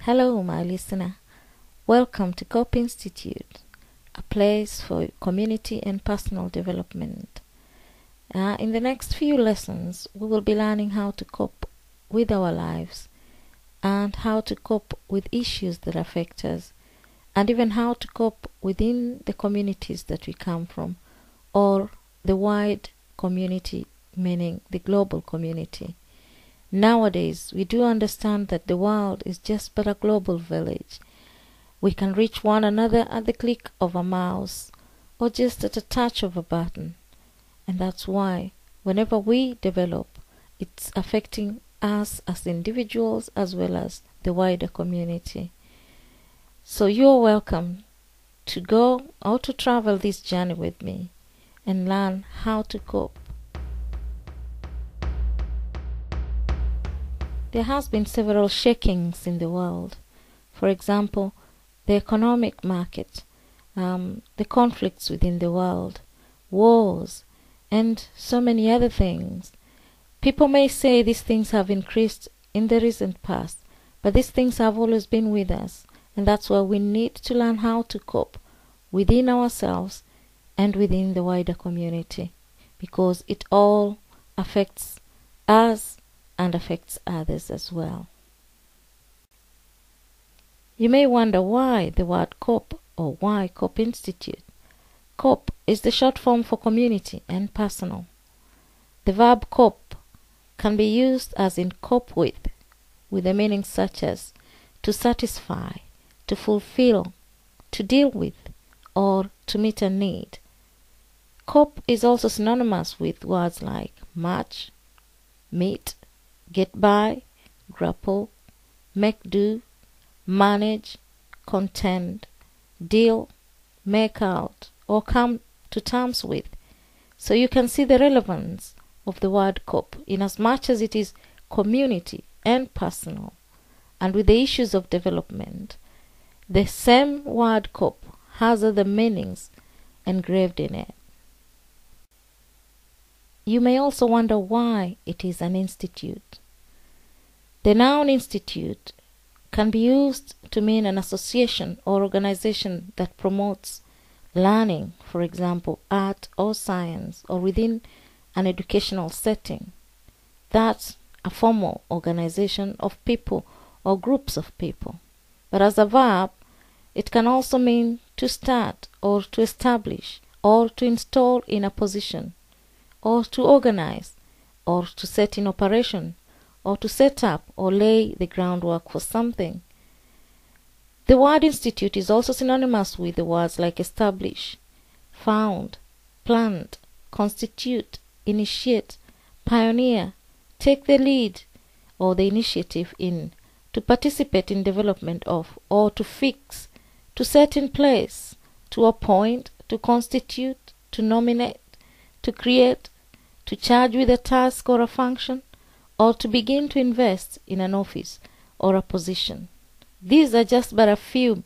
Hello, my listener. Welcome to COPE Institute, a place for community and personal development. In the next few lessons, we will be learning how to cope with our lives and how to cope with issues that affect us, and even how to cope within the communities that we come from, or the wide community, meaning the global community. Nowadays, we do understand that the world is just but a global village. We can reach one another at the click of a mouse or just at a touch of a button. And that's why whenever we develop, it's affecting us as individuals as well as the wider community. So you're welcome to go or to travel this journey with me and learn how to cope. There has been several shakings in the world. For example, the economic market, the conflicts within the world, wars, and so many other things. People may say these things have increased in the recent past, but these things have always been with us, and that's why we need to learn how to cope within ourselves and within the wider community, because it all affects us and affects others as well. You may wonder why the word COPE or why COPE Institute. COPE is the short form for community and personal. The verb cope can be used as in cope with a meaning such as to satisfy, to fulfill, to deal with, or to meet a need. Cope is also synonymous with words like match, meet, get by, grapple, make do, manage, contend, deal, make out, or come to terms with. So you can see the relevance of the word cope in as much as it is community and personal. And with the issues of development, the same word cope has other meanings engraved in it. You may also wonder why it is an institute. The noun institute can be used to mean an association or organization that promotes learning, for example, art or science, or within an educational setting. That's a formal organization of people or groups of people. But as a verb, it can also mean to start or to establish or to install in a position, or to organize, or to set in operation, or to set up or lay the groundwork for something. The word institute is also synonymous with the words like establish, found, plant, constitute, initiate, pioneer, take the lead or the initiative in, to participate in development of, or to fix, to set in place, to appoint, to constitute, to nominate, to create, to charge with a task or a function, or to begin to invest in an office or a position. These are just but a few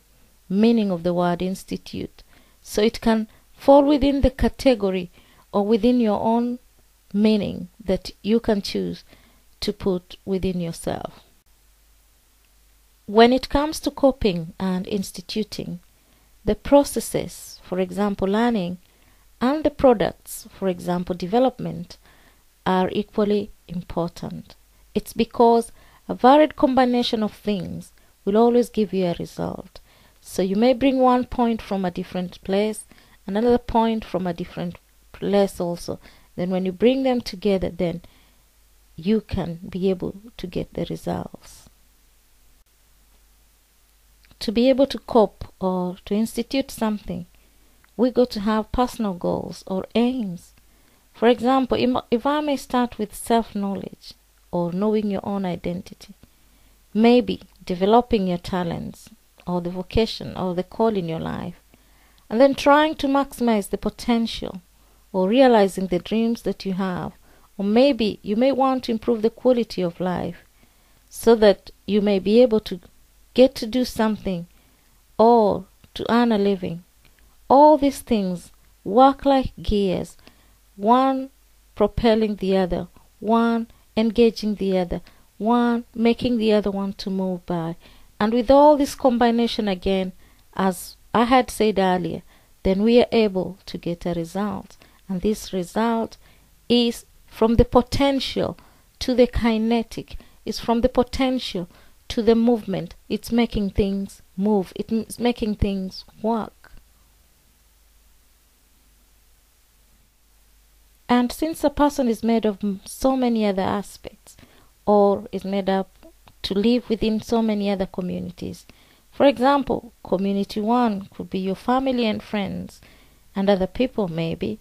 meaning of the word institute, so it can fall within the category or within your own meaning that you can choose to put within yourself. When it comes to coping and instituting, the processes, for example learning, and the products, for example development, are equally important. It's because a varied combination of things will always give you a result. So you may bring one point from a different place, another point from a different place also. Then when you bring them together, then you can be able to get the results. To be able to cope or to institute something, we got to have personal goals or aims. For example, if I may start with self-knowledge or knowing your own identity, maybe developing your talents or the vocation or the call in your life, and then trying to maximize the potential or realizing the dreams that you have, or maybe you may want to improve the quality of life so that you may be able to get to do something or to earn a living. All these things work like gears, one propelling the other, one engaging the other, one making the other one to move by, And with all this combination again, as I had said earlier, then we are able to get a result. And this result is from the potential to the kinetic, is from the potential to the movement. It's making things move, it's making things work. And since a person is made of so many other aspects, or is made up to live within so many other communities, for example, community 1 could be your family and friends and other people maybe.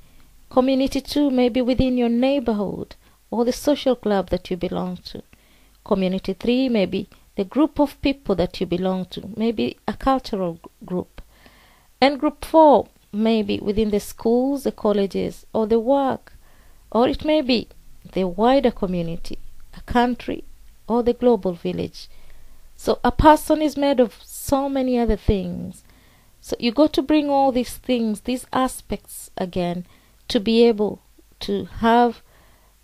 Community 2 may be within your neighborhood or the social club that you belong to. Community 3 may be the group of people that you belong to, maybe a cultural group. And group 4 may be within the schools, the colleges, or the work, or it may be the wider community, a country, or the global village. So a person is made of so many other things. So you got to bring all these things, these aspects again, to be able to have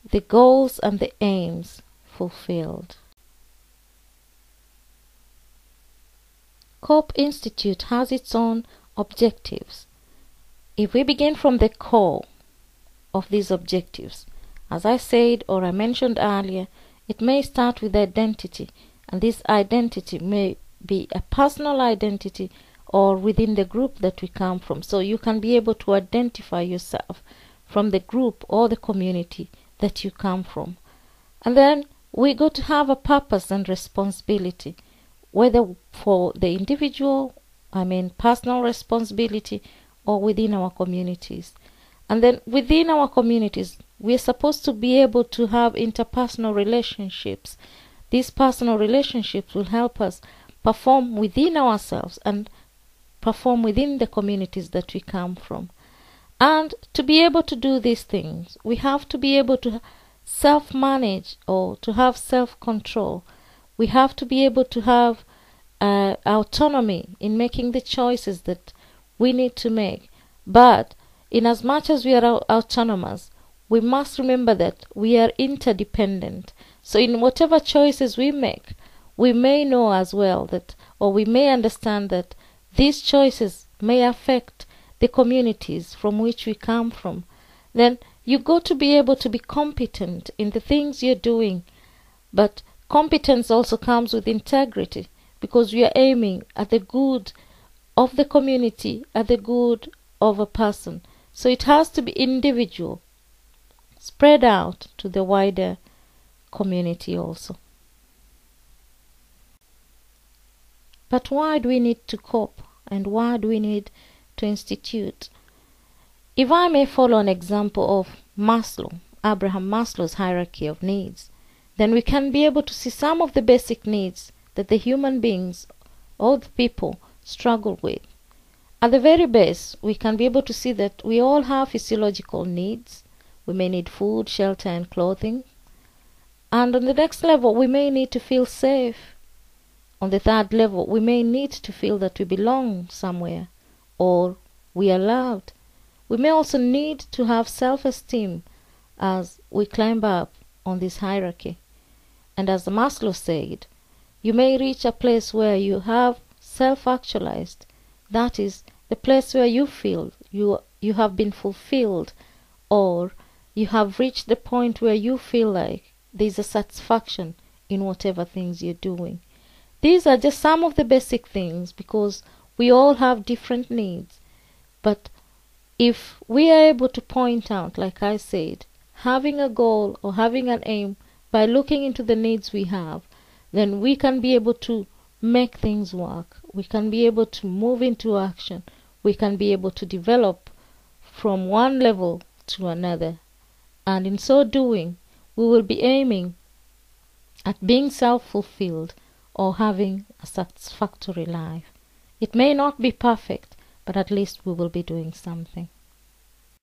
the goals and the aims fulfilled. COPE Institute has its own objectives. If we begin from the core of these objectives, as I said or I mentioned earlier, it may start with identity, and this identity may be a personal identity or within the group that we come from. So you can be able to identify yourself from the group or the community that you come from. And then we got to have a purpose and responsibility, whether for the individual, personal responsibility, or within our communities. And then within our communities, we're supposed to be able to have interpersonal relationships. These personal relationships will help us perform within ourselves and perform within the communities that we come from. And to be able to do these things, we have to be able to self-manage or to have self-control. We have to be able to have autonomy in making the choices that we need to make. But in as much as we are autonomous, we must remember that we are interdependent. So in whatever choices we make, we may know as well that, or we may understand that these choices may affect the communities from which we come from. Then you got to be able to be competent in the things you're doing. But competence also comes with integrity, because we are aiming at the good of the community, at the good of a person. So it has to be individual, spread out to the wider community also. But why do we need to cope, and why do we need to institute? If I may follow an example of Maslow, Abraham Maslow's hierarchy of needs, then we can be able to see some of the basic needs that the human beings or the people struggle with. At the very base, we can be able to see that we all have physiological needs. We may need food, shelter, and clothing. And on the next level, we may need to feel safe. On the third level, we may need to feel that we belong somewhere, or we are loved. We may also need to have self-esteem as we climb up on this hierarchy. And as Maslow said, you may reach a place where you have self-actualized. That is the place where you feel you have been fulfilled, or you have reached the point where you feel like there is a satisfaction in whatever things you're doing. These are just some of the basic things, because we all have different needs. But if we are able to point out, like I said, having a goal or having an aim by looking into the needs we have, then we can be able to make things work. We can be able to move into action. We can be able to develop from one level to another. And in so doing, we will be aiming at being self-fulfilled or having a satisfactory life. It may not be perfect, but at least we will be doing something.